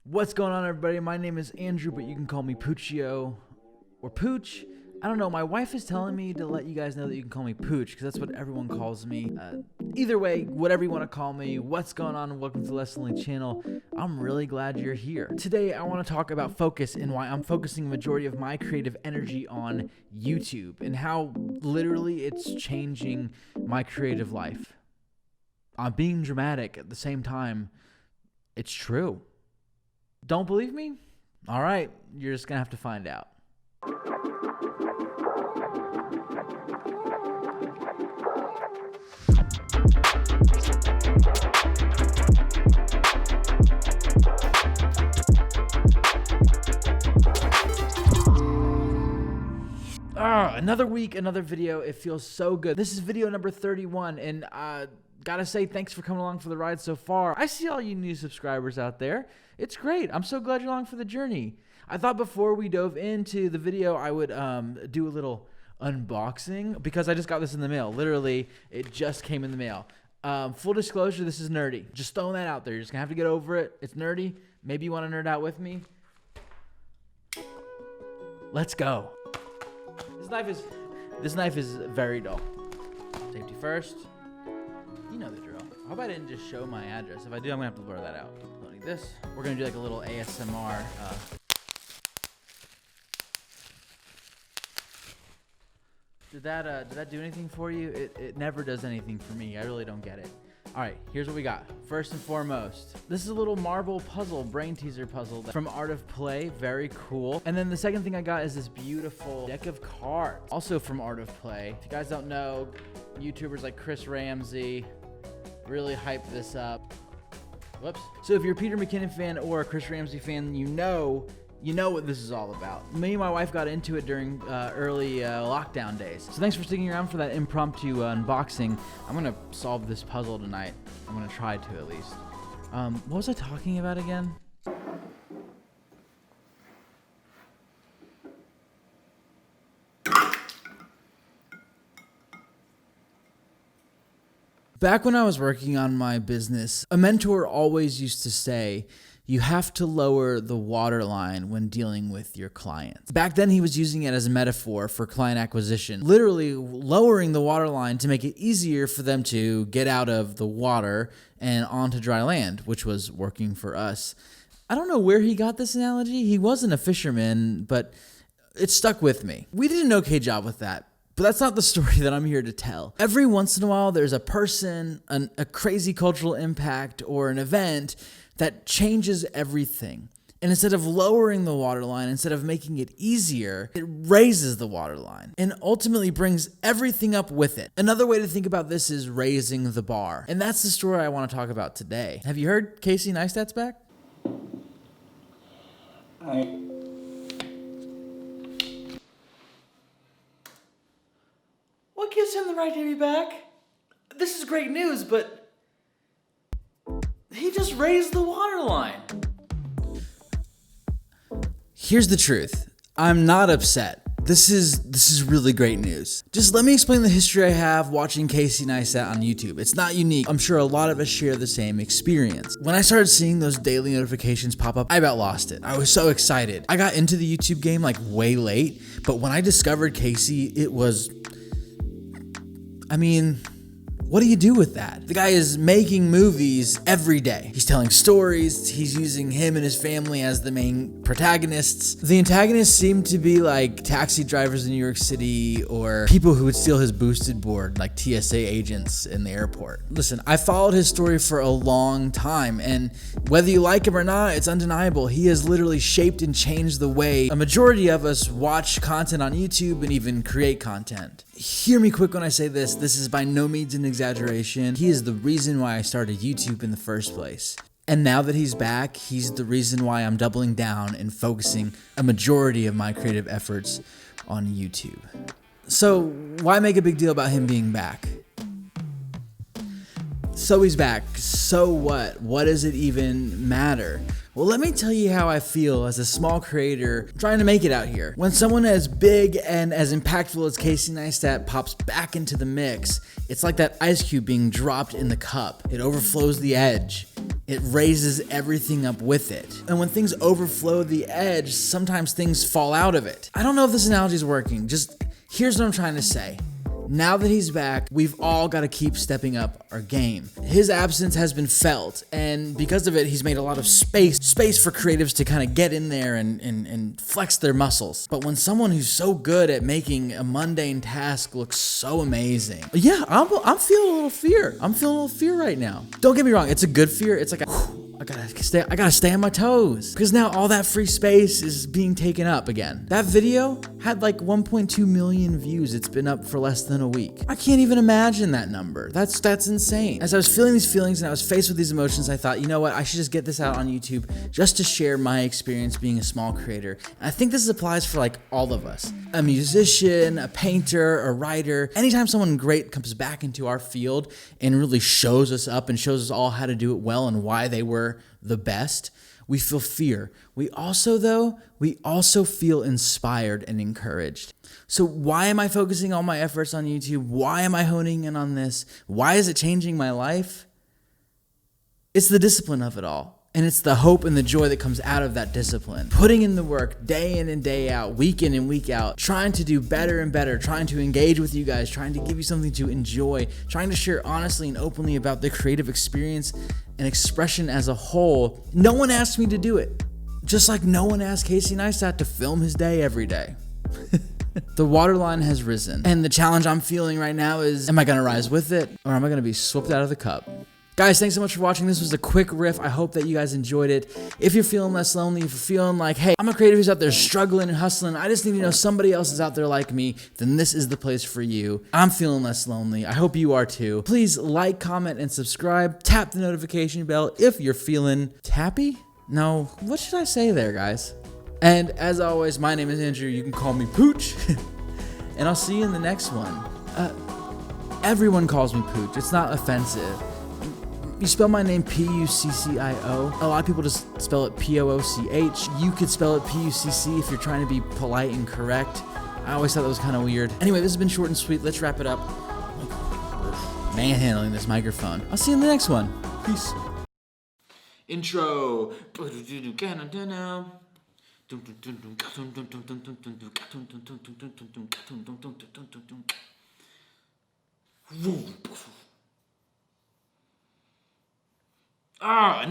What's going on, everybody? My name is Andrew, but you can call me Puccio or Pooch. I don't know. My wife is telling me to let you guys know that you can call me Pooch because that's what everyone calls me. Either way, whatever you want to call me, what's going on? Welcome to the Less Lonely channel. I'm really glad you're here. Today, I want to talk about focus and why I'm focusing the majority of my creative energy on YouTube and how literally it's changing my creative life. I'm being dramatic at the same time. It's true. Don't believe me? All right, you're just gonna have to find out. Another week, another video. It feels so good. This is video number 31, and gotta say thanks for coming along for the ride so far. I see all you new subscribers out there. It's great. I'm so glad you're along for the journey. I thought before we dove into the video, I would do a little unboxing because I just got this in the mail. Literally, it just came in the mail. Full disclosure, this is nerdy. Just throwing that out there. You're just gonna have to get over it. It's nerdy. Maybe you want to nerd out with me. Let's go. This knife is very dull. Safety first. You know the drill. I hope I didn't just show my address. If I do, I'm gonna have to blur that out. Don't need this. We're gonna do like a little ASMR. Did that do anything for you? It never does anything for me. I really don't get it. All right, here's what we got. First and foremost, this is a little marble puzzle, brain teaser puzzle from Art of Play. Very cool. And then the second thing I got is this beautiful deck of cards, also from Art of Play. If you guys don't know, YouTubers like Chris Ramsey really hype this up. Whoops. So if you're a Peter McKinnon fan or a Chris Ramsey fan, you know what this is all about. Me and my wife got into it during early lockdown days. So thanks for sticking around for that impromptu unboxing. I'm gonna solve this puzzle tonight. I'm gonna try to at least. What was I talking about again? Back when I was working on my business, a mentor always used to say, you have to lower the waterline when dealing with your clients. Back then, he was using it as a metaphor for client acquisition, literally lowering the waterline to make it easier for them to get out of the water and onto dry land, which was working for us. I don't know where he got this analogy. He wasn't a fisherman, but it stuck with me. We did an okay job with that. But that's not the story that I'm here to tell. Every once in a while, there's a person, a crazy cultural impact, or an event that changes everything. And instead of lowering the waterline, instead of making it easier, it raises the waterline and ultimately brings everything up with it. Another way to think about this is raising the bar. And that's the story I want to talk about today. Have you heard Casey Neistat's back? What gives him the right to be back? This is great news, but he just raised the waterline. Here's the truth. I'm not upset. This is really great news. Just let me explain the history I have watching Casey Neistat on YouTube. It's not unique. I'm sure a lot of us share the same experience. When I started seeing those daily notifications pop up, I about lost it. I was so excited. I got into the YouTube game like way late, but when I discovered Casey, it was... what do you do with that? The guy is making movies every day. He's telling stories. He's using him and his family as the main protagonists. The antagonists seem to be like taxi drivers in New York City or people who would steal his boosted board, like TSA agents in the airport. Listen, I followed his story for a long time, and whether you like him or not, it's undeniable. He has literally shaped and changed the way a majority of us watch content on YouTube and even create content. Hear me quick when I say this. This is by no means an exaggeration. He is the reason why I started YouTube in the first place. And now that he's back, he's the reason why I'm doubling down and focusing a majority of my creative efforts on YouTube. So why make a big deal about him being back? So he's back. So what? What does it even matter? Well, let me tell you how I feel as a small creator trying to make it out here. When someone as big and as impactful as Casey Neistat pops back into the mix, it's like that ice cube being dropped in the cup. It overflows the edge. It raises everything up with it. And when things overflow the edge, sometimes things fall out of it. I don't know if this analogy is working. Just here's what I'm trying to say. Now that he's back, we've all got to keep stepping up our game. His absence has been felt, and because of it, he's made a lot of space for creatives to kind of get in there and flex their muscles. But when someone who's so good at making a mundane task look so amazing, yeah, I'm feeling a little fear. I'm feeling a little fear right now. Don't get me wrong, it's a good fear. It's like I gotta stay on my toes, because now all that free space is being taken up again. That video had like 1.2 million views. It's been up for less than a week. I can't even imagine that number. That's insane. As I was feeling these feelings and I was faced with these emotions, I thought, you know what? I should just get this out on YouTube just to share my experience being a small creator. And I think this applies for like all of us. A musician, a painter, a writer. Anytime someone great comes back into our field and really shows us up and shows us all how to do it well and why they were the best, we feel fear. We also feel inspired and encouraged. So why am I focusing all my efforts on YouTube? Why am I honing in on this? Why is it changing my life? It's the discipline of it all. And it's the hope and the joy that comes out of that discipline. Putting in the work day in and day out, week in and week out, trying to do better and better, trying to engage with you guys, trying to give you something to enjoy, trying to share honestly and openly about the creative experience and expression as a whole. No one asked me to do it. Just like no one asked Casey Neistat to film his day every day. The waterline has risen. And the challenge I'm feeling right now is, am I gonna rise with it, or am I gonna be swept out of the cup? Guys, thanks so much for watching. This was a quick riff. I hope that you guys enjoyed it. If you're feeling less lonely, if you're feeling like, hey, I'm a creative who's out there struggling and hustling, I just need to know somebody else is out there like me, then this is the place for you. I'm feeling less lonely. I hope you are too. Please like, comment, and subscribe. Tap the notification bell if you're feeling tappy. No, what should I say there, guys? And as always, my name is Andrew. You can call me Pooch. And I'll see you in the next one. Everyone calls me Pooch. It's not offensive. You spell my name P-U-C-C-I-O. A lot of people just spell it P-O-O-C-H. You could spell it P-U-C-C if you're trying to be polite and correct. I always thought that was kind of weird. Anyway, this has been short and sweet. Let's wrap it up. Manhandling this microphone. I'll see you in the next one. Peace. Intro. Ah,